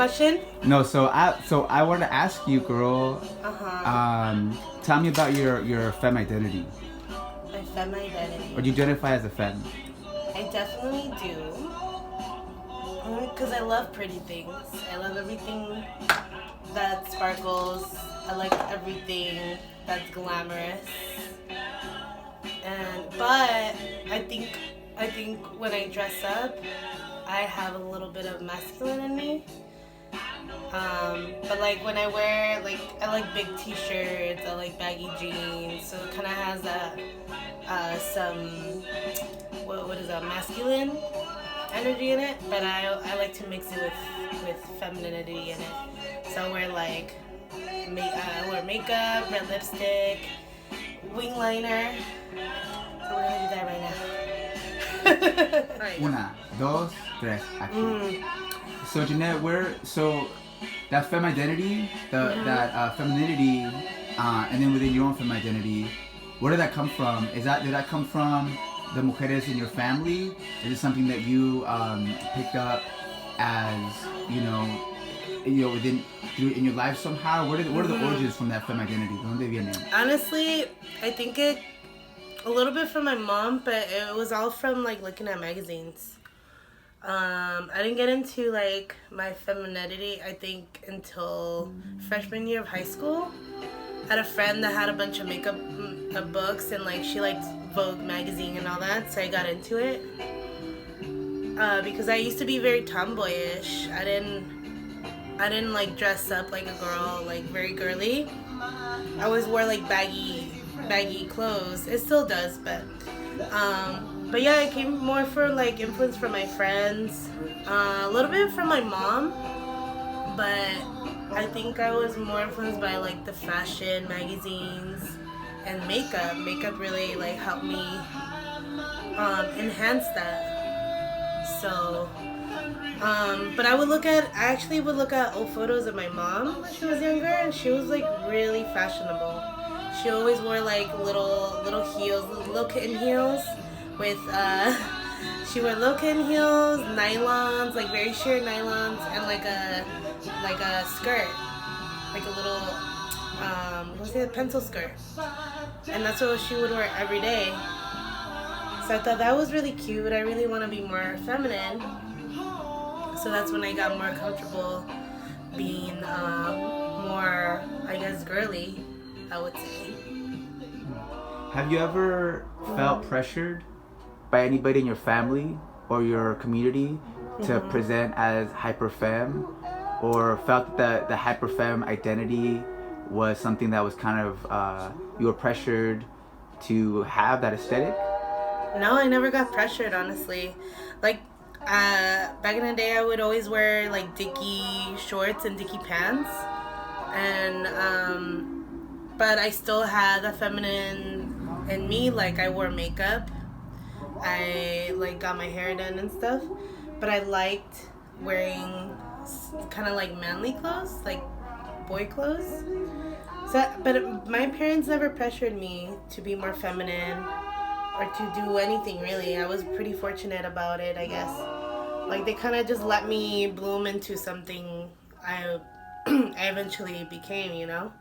question? No, so I want to ask you, girl. Tell me about your femme identity. My femme identity. Or do you identify as a femme? I definitely do. Because I love pretty things. I love everything that sparkles. I like everything that's glamorous. But I think when I dress up, I have a little bit of masculine in me. But like when I wear, like, I like big t-shirts, I like baggy jeans, so it kind of has that what is that, masculine energy in it, but I like to mix it with femininity in it. So I wear like I wear makeup, red lipstick, wing liner. So we're gonna do that right now. Una, dos, tres, action. So Jeanette, so that femme identity, that femininity, and then within your own femme identity, where did that come from? Did that come from the mujeres in your family? Is it something that you picked up as within in your life somehow? What are the origins from that femme identity? ¿De dónde viene? Honestly, I think it a little bit from my mom, but it was all from like looking at magazines. I didn't get into like my femininity, I think, until freshman year of high school. I had a friend that had a bunch of makeup books, and like she liked Vogue magazine and all that, so I got into it. Because I used to be very tomboyish. I didn't like dress up like a girl, like very girly. I always wore like baggy clothes. It still does, but yeah, it came more for like influence from my friends, a little bit from my mom, but I think I was more influenced by like the fashion magazines and makeup. Makeup really like helped me enhance that. So, but I actually would look at old photos of my mom when she was younger, and she was like really fashionable. She always wore like little heels, little kitten heels with she wore little kitten heels, nylons, like very sheer nylons, and like a skirt, like a little what's it, pencil skirt, and that's what she would wear every day. So I thought that was really cute. I really want to be more feminine. So that's when I got more comfortable being more, I guess, girly, I would say. Have you ever felt pressured by anybody in your family or your community to present as hyper femme, or felt that the hyper femme identity was something that was kind of, you were pressured to have that aesthetic? No, I never got pressured, honestly. Like, back in the day, I would always wear, like, Dickie shorts and Dickie pants. And, but I still had the feminine in me. Like, I wore makeup. I, like, got my hair done and stuff. But I liked wearing kind of, like, manly clothes, like, boy clothes. So, but my parents never pressured me to be more feminine or to do anything, really. I was pretty fortunate about it, I guess. Like, they kind of just let me bloom into something I eventually became, you know?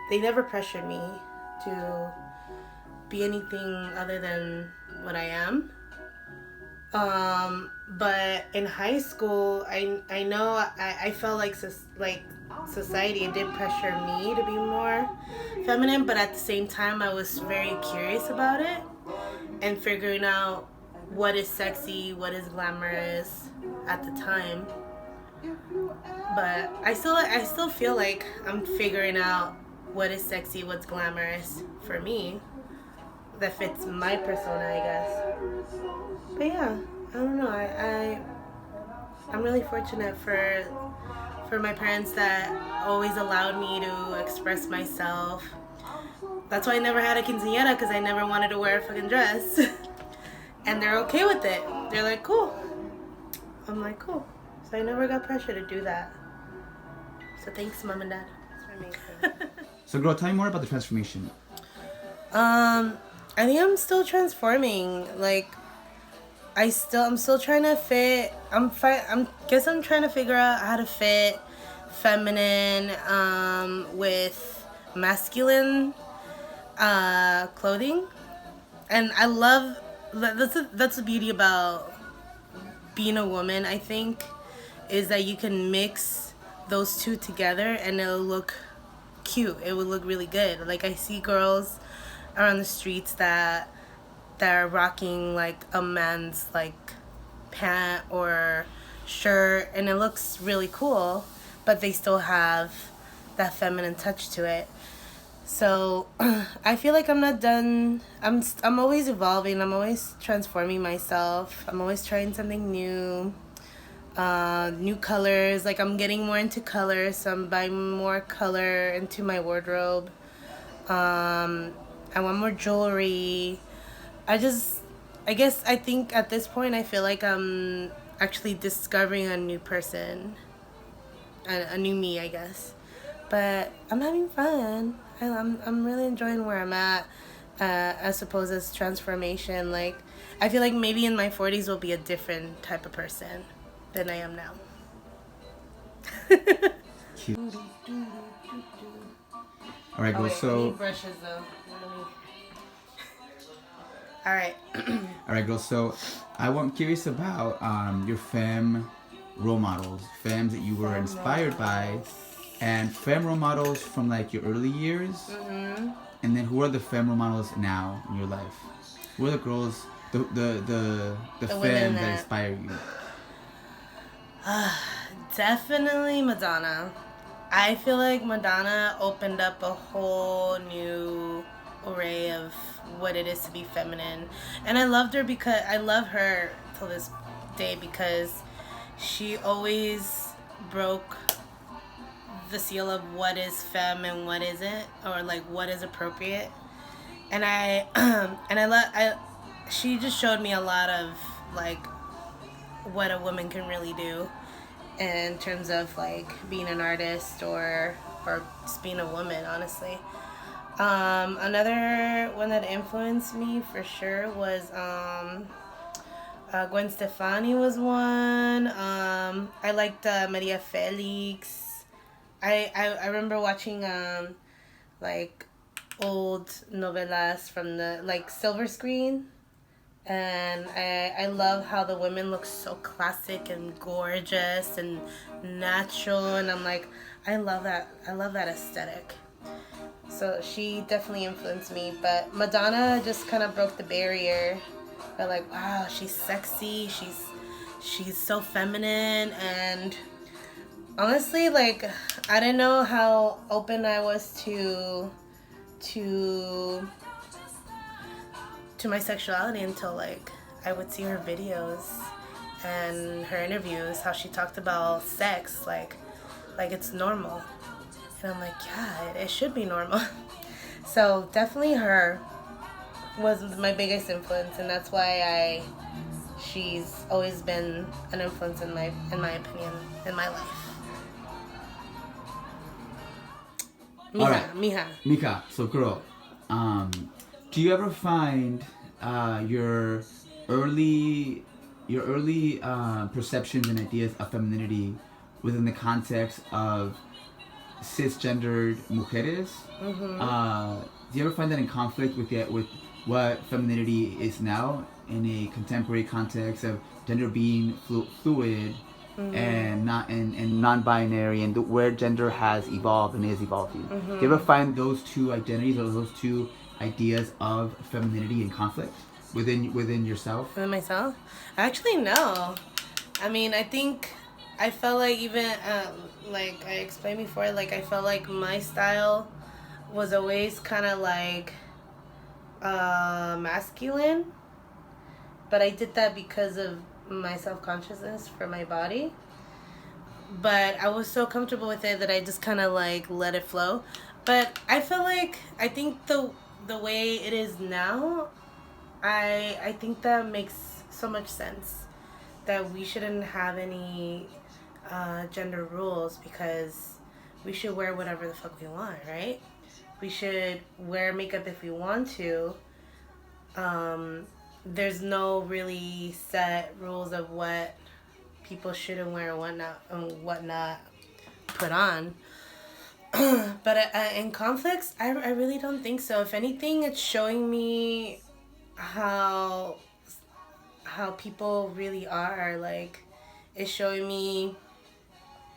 They never pressured me to be anything other than what I am. But in high school, I know I felt like society did pressure me to be more feminine, but at the same time, I was very curious about it and figuring out what is sexy, what is glamorous at the time. But I still feel like I'm figuring out what is sexy, what's glamorous for me, that fits my persona, I guess. But yeah, I don't know. I'm really fortunate for my parents that always allowed me to express myself. That's why I never had a quinceañera, because I never wanted to wear a fucking dress. And they're okay with it. They're like, cool. I'm like, cool. So I never got pressure to do that. So thanks, Mom and Dad. So girl, tell me more about the transformation. I think I'm still transforming. Like, I'm still trying to fit. Guess I'm trying to figure out how to fit feminine with masculine clothing, and I love that's the beauty about being a woman. I think is that you can mix those two together and it'll look cute. It would look really good. Like I see girls around the streets that are rocking like a man's like pant or shirt and it looks really cool, but they still have that feminine touch to it. So I feel like I'm not done. I'm always evolving. I'm always transforming myself. I'm always trying something new. New colors. Like I'm getting more into colors, so I'm buying more color into my wardrobe. I want more jewelry. I think at this point I feel like I'm actually discovering a new person, a new me, I guess. But I'm having fun. I'm really enjoying where I'm at. I suppose as transformation. Like I feel like maybe in my 40s will be a different type of person than I am now. Cute. All right, Oh, girl. wait, I So, need brushes though. All right. all right, girl. So, I'm curious about your femme role models, femmes that you were Femme inspired role by, and femme role models from like your early years, and then who are the femme role models now in your life? Who are the girls, the women femmes that that- inspire you? Definitely Madonna. I feel like Madonna opened up a whole new array of what it is to be feminine. And I loved her because I love her till this day because she always broke the seal of what is femme and what isn't, or like what is appropriate. And she just showed me a lot of like what a woman can really do in terms of like being an artist or just being a woman, honestly. Another one that influenced me for sure was Gwen Stefani was one. I liked Maria Felix. I remember watching like old novelas from the like silver screen, and I love how the women look so classic and gorgeous and natural, and I'm like, I love that aesthetic. So she definitely influenced me, but Madonna just kind of broke the barrier. But like, wow, she's sexy, she's so feminine, and honestly, like, I didn't know how open I was to my sexuality until like I would see her videos and her interviews, how she talked about sex like it's normal. And I'm like, yeah, it should be normal. So definitely her was my biggest influence, and that's why she's always been an influence in my opinion, in my life. Mija, All right. mija. Mika, so girl, do you ever find your early perceptions and ideas of femininity within the context of cisgendered mujeres? Do you ever find that in conflict with what femininity is now in a contemporary context of gender being fluid and not and non-binary, and where gender has evolved and is evolving? Do you ever find those two identities or those two ideas of femininity in conflict within yourself? Within myself? Actually, no. I mean, I felt like even like I explained before, like I felt like my style was always kind of like masculine, but I did that because of my self-consciousness for my body. But I was so comfortable with it that I just kind of like let it flow. But I feel like I think the way it is now, I think that makes so much sense that we shouldn't have any gender rules, because we should wear whatever the fuck we want, right? We should wear makeup if we want to. there's no really set rules of what people shouldn't wear and what not put on. But in conflicts, I really don't think so. If anything, it's showing me how people really are. Like, it's showing me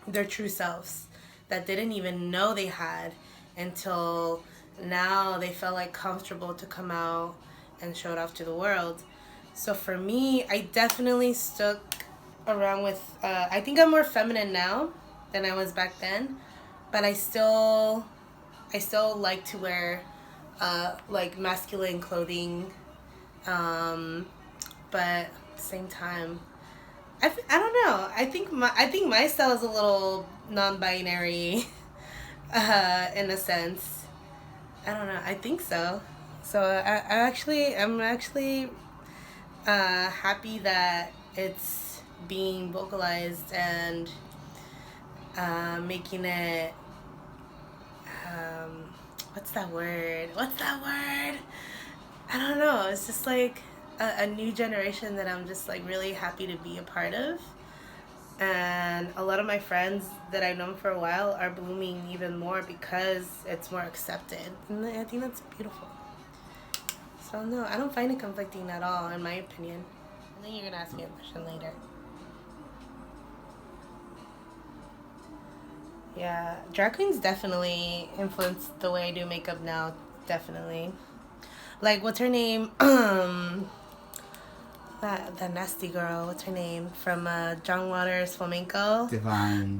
their true selves that they didn't even know they had until now they felt like comfortable to come out and show it off to the world. So for me, I definitely stuck around with, I think I'm more feminine now than I was back then, but I still like to wear like masculine clothing, but at the same time, I don't know. I think my style is a little non-binary, in a sense. I don't know. I think so. So I'm actually happy that it's being vocalized and making it. What's that word? I don't know. It's just like a new generation that I'm just like really happy to be a part of. And a lot of my friends that I've known for a while are blooming even more because it's more accepted. And I think that's beautiful. So no, I don't find it conflicting at all, in my opinion. I think you're going to ask me a question later. Yeah, drag queens definitely influenced the way I do makeup now. Definitely. Like, what's her name? That nasty girl. What's her name? From John Waters' Flamenco. Divine.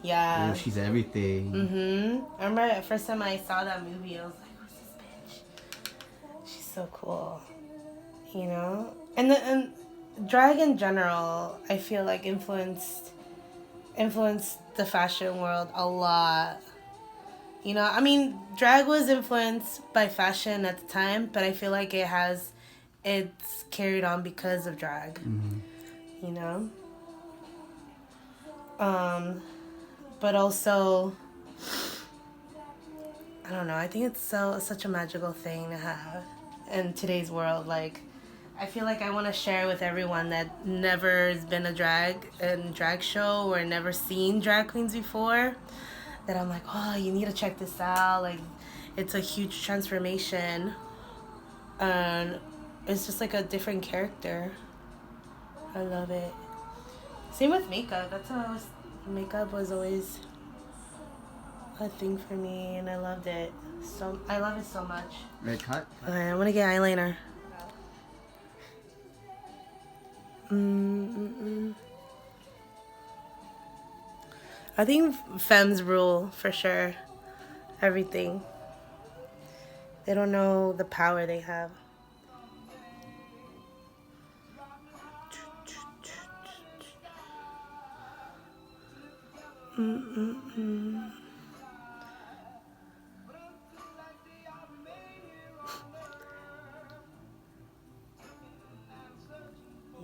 Yeah. Ooh, she's everything. I remember the first time I saw that movie, I was like, who's this bitch? She's so cool. You know? And drag in general, I feel like influenced the fashion world a lot. You know, I mean, drag was influenced by fashion at the time, but I feel like it's carried on because of drag. You know? But also, I don't know, I think it's such a magical thing to have in today's world. Like, I feel like I want to share with everyone that never has been a drag show or never seen drag queens before, that I'm like, oh, you need to check this out. Like, it's a huge transformation. And it's just like a different character. I love it. Same with makeup. Makeup was always a thing for me, and I loved it. So I love it so much. Red cut? Alright, I'm gonna get eyeliner. I think femmes rule for sure. Everything. They don't know the power they have.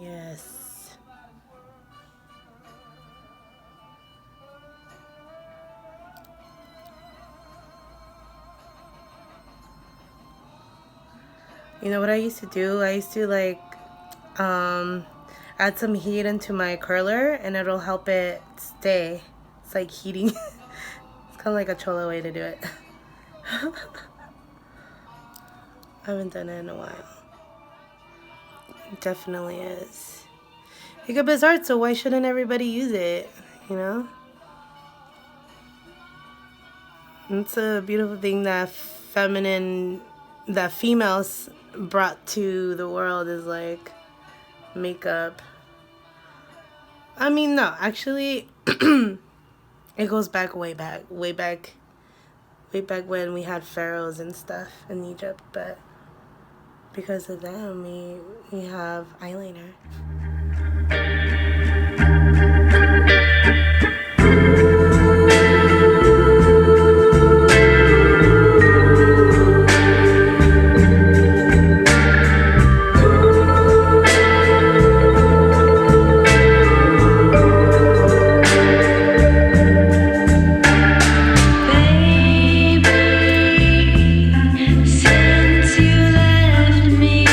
Yes. You know what I used to do? I used to like add some heat into my curler and it'll help it stay. It's like heating. It's kind of like a cholo way to do it. I haven't done it in a while. It definitely is. Makeup is art, so why shouldn't everybody use it? You know? It's a beautiful thing that females brought to the world, is like makeup. I mean, no, actually, it goes back way back when we had pharaohs and stuff in Egypt, but because of them, we have eyeliner. Since you left me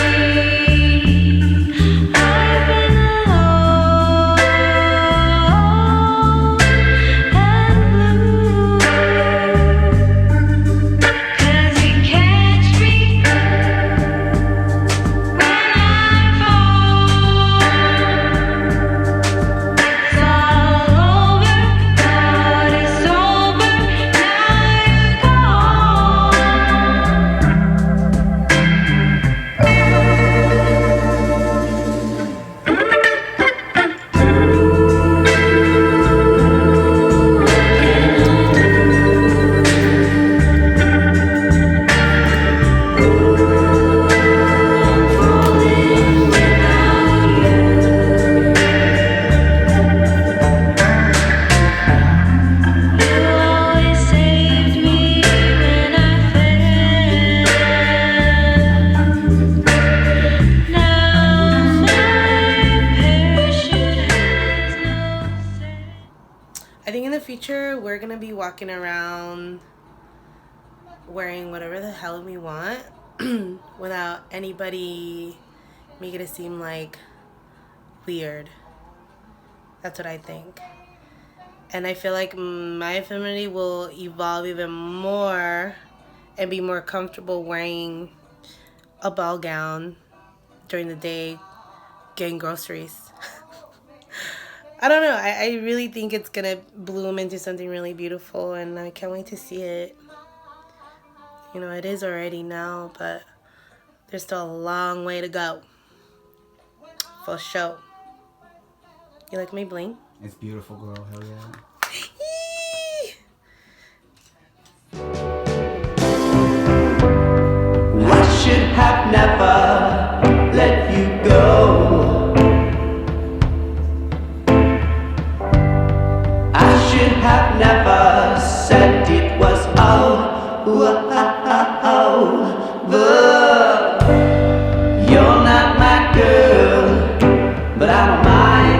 future, we're gonna be walking around wearing whatever the hell we want without anybody making it seem like weird. That's what I think. And I feel like my femininity will evolve even more and be more comfortable wearing a ball gown during the day, getting groceries. I don't know. I really think it's going to bloom into something really beautiful, and I can't wait to see it. You know, it is already now, but there's still a long way to go. For sure. You like my bling? It's beautiful, girl. Hell yeah. I should have never let you go. I should have never said it was over. You're not my girl, but I don't mind.